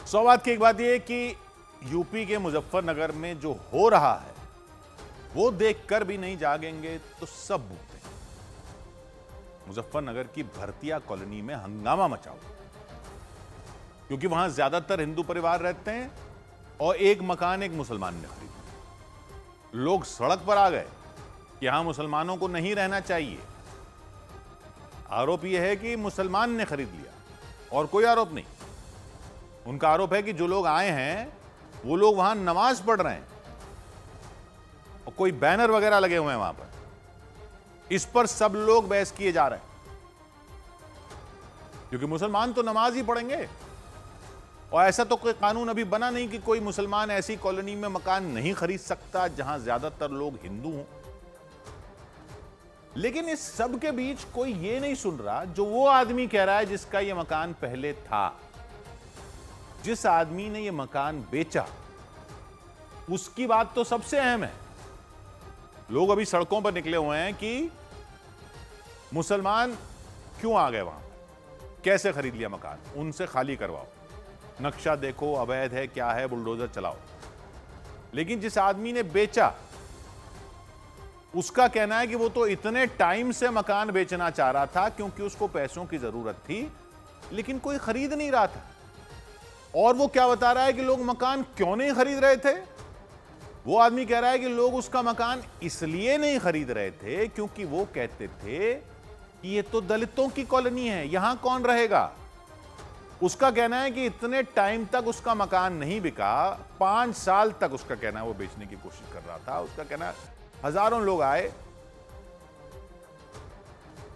सौभाग्य की एक बात यह कि यूपी के मुजफ्फरनगर में जो हो रहा है वो देखकर भी नहीं जागेंगे तो सब भूखेंगे। मुजफ्फरनगर की भरतिया कॉलोनी में हंगामा मचा हुआ क्योंकि वहां ज्यादातर हिंदू परिवार रहते हैं और एक मकान एक मुसलमान ने खरीदा। लोग सड़क पर आ गए कि यहां मुसलमानों को नहीं रहना चाहिए। आरोप यह है कि मुसलमान ने खरीद लिया और कोई आरोप नहीं। उनका आरोप है कि जो लोग आए हैं वो लोग वहां नमाज पढ़ रहे हैं और कोई बैनर वगैरह लगे हुए हैं वहां पर। इस पर सब लोग बहस किए जा रहे हैं क्योंकि मुसलमान तो नमाज ही पढ़ेंगे और ऐसा तो कोई कानून अभी बना नहीं कि कोई मुसलमान ऐसी कॉलोनी में मकान नहीं खरीद सकता जहां ज्यादातर लोग हिंदू हों। लेकिन इस सब के बीच कोई ये नहीं सुन रहा जो वो आदमी कह रहा है जिसका ये मकान पहले था। जिस आदमी ने ये मकान बेचा उसकी बात तो सबसे अहम है। लोग अभी सड़कों पर निकले हुए हैं कि मुसलमान क्यों आ गए वहां, कैसे खरीद लिया मकान, उनसे खाली करवाओ, नक्शा देखो अवैध है क्या है, बुलडोजर चलाओ। लेकिन जिस आदमी ने बेचा उसका कहना है कि वो तो इतने टाइम से मकान बेचना चाह रहा था क्योंकि उसको पैसों की जरूरत थी लेकिन कोई खरीद नहीं रहा था। और वो क्या बता रहा है कि लोग मकान क्यों नहीं खरीद रहे थे। वो आदमी कह रहा है कि लोग उसका मकान इसलिए नहीं खरीद रहे थे क्योंकि वो कहते थे कि ये तो दलितों की कॉलोनी है, यहां कौन रहेगा। उसका कहना है कि इतने टाइम तक उसका मकान नहीं बिका, 5 साल तक उसका कहना है वो बेचने की कोशिश कर रहा था। उसका कहना है हजारों लोग आए,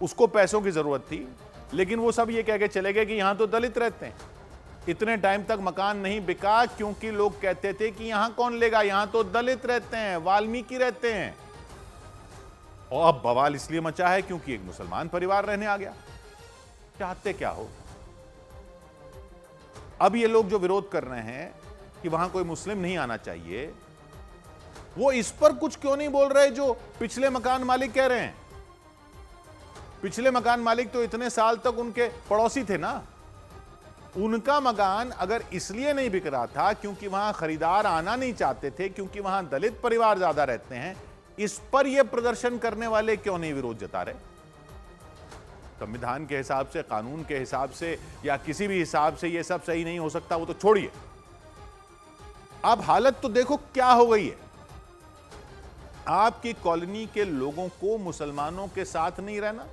उसको पैसों की जरूरत थी लेकिन वो सब ये कह के चले गए कि यहां तो दलित रहते हैं। इतने टाइम तक मकान नहीं बिका क्योंकि लोग कहते थे कि यहां कौन लेगा, यहां तो दलित रहते हैं, वाल्मीकि रहते हैं। और अब बवाल इसलिए मचा है क्योंकि एक मुसलमान परिवार रहने आ गया। चाहते क्या हो। अब ये लोग जो विरोध कर रहे हैं कि वहां कोई मुस्लिम नहीं आना चाहिए, वो इस पर कुछ क्यों नहीं बोल रहे जो पिछले मकान मालिक कह रहे हैं। पिछले मकान मालिक तो इतने साल तक उनके पड़ोसी थे ना। उनका मकान अगर इसलिए नहीं बिक रहा था क्योंकि वहां खरीदार आना नहीं चाहते थे, क्योंकि वहां दलित परिवार ज्यादा रहते हैं, इस पर यह प्रदर्शन करने वाले क्यों नहीं विरोध जता रहे। संविधान के हिसाब से, कानून के हिसाब से या किसी भी हिसाब से यह सब सही नहीं हो सकता, वो तो छोड़िए। अब हालत तो देखो क्या हो गई है। आपकी कॉलोनी के लोगों को मुसलमानों के साथ नहीं रहना,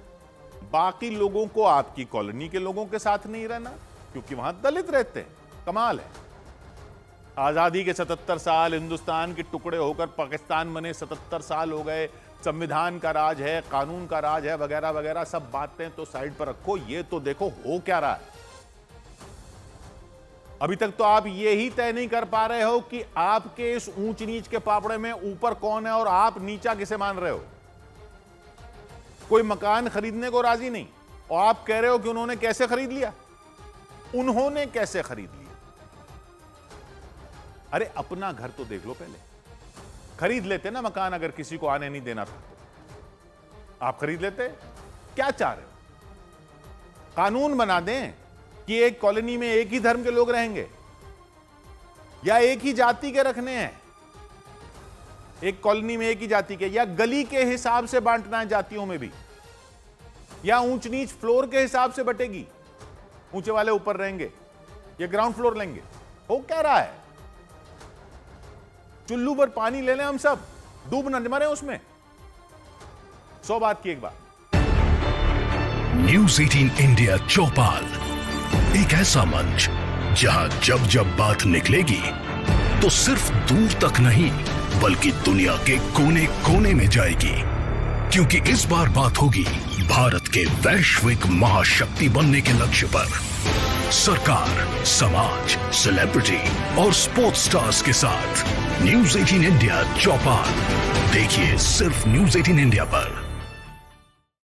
बाकी लोगों को आपकी कॉलोनी के लोगों के साथ नहीं रहना क्योंकि वहां दलित रहते हैं। कमाल है। आजादी के 77 साल, हिंदुस्तान के टुकड़े होकर पाकिस्तान बने 77 साल हो गए, संविधान का राज है, कानून का राज है, वगैरह वगैरह सब बातें तो साइड पर रखो। ये तो देखो हो क्या रहा है। अभी तक तो आप ये ही तय नहीं कर पा रहे हो कि आपके इस ऊंच नीच के पापड़े में ऊपर कौन है और आप नीचा किसे मान रहे हो। कोई मकान खरीदने को राजी नहीं और आप कह रहे हो कि उन्होंने कैसे खरीद लिया। उन्होंने कैसे खरीद लिया। अरे अपना घर तो देख लो पहले। खरीद लेते ना मकान, अगर किसी को आने नहीं देना था तो आप खरीद लेते। क्या चाह रहे हो। कानून बना दें कि एक कॉलोनी में एक ही धर्म के लोग रहेंगे या एक ही जाति के रखने हैं, एक कॉलोनी में एक ही जाति के, या गली के हिसाब से बांटना है जातियों में भी, या ऊंच नीच फ्लोर के हिसाब से बटेगी। ऊंचे वाले ऊपर रहेंगे या ग्राउंड फ्लोर लेंगे। हो क्या रहा है। चुल्लू पर पानी ले लें हम सब, डूब न मरे उसमें। 100 बात की एक बात। न्यूज़ 18 इंडिया चौपाल, एक ऐसा मंच जहां जब जब बात निकलेगी तो सिर्फ दूर तक नहीं बल्कि दुनिया के कोने कोने में जाएगी। क्योंकि इस बार बात होगी भारत के वैश्विक महाशक्ति बनने के लक्ष्य पर। सरकार, समाज, सेलिब्रिटी और स्पोर्ट्स स्टार्स के साथ न्यूज़ 18 इंडिया चौपाल देखिए सिर्फ न्यूज़ 18 इंडिया पर।